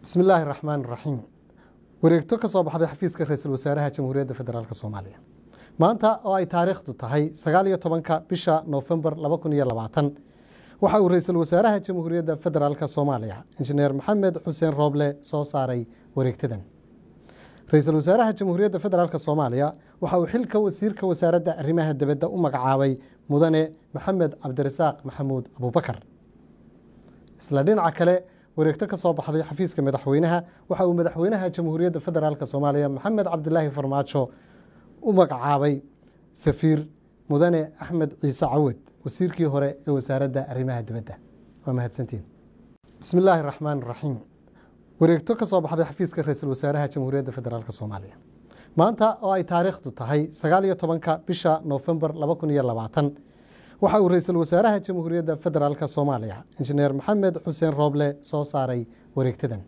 بسم الله الرحمن الرحيم wareegto ka soo baxday xafiiska ra'iisul wasaaraha jamhuuriyadda federaalka Soomaaliya maanta oo ay taariikhdu tahay 19 bisha November 2020 waxa uu ra'iisul wasaaraha jamhuuriyadda federaalka Soomaaliya injineer Maxamed Xuseen Rooble soo saaray wareegtadan ra'iisul wasaaraha jamhuuriyadda federaalka Soomaaliya waxa uu xilka wasiirka wasaaradda arrimaha dibadda u magacaabay mudane Maxamed Cabdirasaaq Maxamuud Abubakar isla dhinaca kale wareegto ka soo baxday xafiiska madaxweynaha waxa uu madaxweynaha jamhuuriyadda federaalka Soomaaliya Maxamed Cabdilaahi Farmaajo u magacaabay safiir mudane Axmed Ciise Cawad wasiirkii hore ee wasaaradda arrimaha dibadda waa mahadsantiin bismillaahir rahmaanir rahiim wareegto ka soo baxday xafiiska ra'iisul wasaaraha jamhuuriyadda federaalka Soomaaliya maanta oo ay taariikhdu tahay 19 bisha November 2020 waxa uu ra'iisul wasaaraha jamhuuriyadda federaalka Soomaaliya injineer Maxamed Xuseen Rooble soo saaray wareegtadan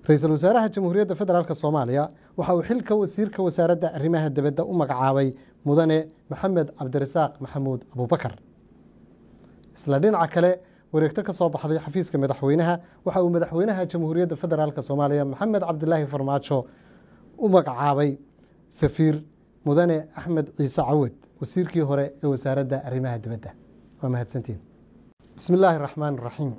ra'iisul wasaaraha jamhuuriyadda federaalka Soomaaliya waxa uu xilka wasiirka wasaaradda arrimaha dibadda u magacaabay mudane Maxamed Cabdirasaaq Maxamuud Abubakar isla dhinaca kale wareegto ka soo baxday xafiiska madaxweynaha waxa uu madaxweynaha jamhuuriyadda federaalka Soomaaliya Maxamed Cabdilaahi Farmaajo u magacaabay safiir mudane Axmed Ciise Cawad wasiirkii hore ee wasaaradda arrimaha dibadda waa mahadsantiin bismillaahir rahmaanir rahiim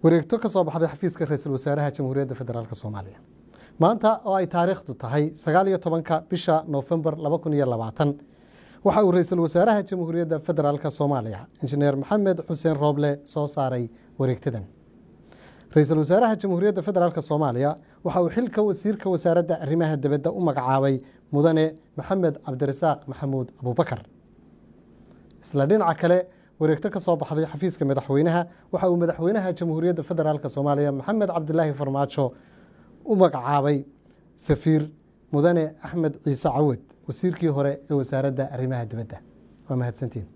wareegto ka soo baxday xafiiska madaxweynaha waxa uu madaxweynaha jamhuuriyadda federaalka Soomaaliya Maxamed Cabdilaahi Farmaajo u magacaabay safiir mudane Axmed Ciise Cawad wasiirkii hore ee wasaaradda arrimaha dibadda bismillaahir rahmaanir rahiim wareegto ka soo baxday xafiiska ra'iisul wasaaraha jamhuuriyadda federaalka Soomaaliya maanta oo ay taariikhdu tahay 19 bisha November 2020 waxa uu ra'iisul wasaaraha jamhuuriyadda federaalka Soomaaliya injineer Maxamed Xuseen Rooble soo saaray wareegtadan ra'iisul wasaaraha jamhuuriyadda federaalka Soomaaliya waxa uu xilka wasiirka wasaaradda arrimaha dibadda u magacaabay mudane Maxamed Cabdirasaaq Maxamuud Abubakar isla dhinaca kale wareegto ka soo baxday xafiiska madaxweynaha waxa uu madaxweynaha jamhuuriyadda federaalka Soomaaliya Maxamed Cabdilaahi Farmaajo u magacaabay safiir mudane Axmed Ciise Cawad wasiirkii hore ee wasaaradda arrimaha dibadda waa mahadsantiin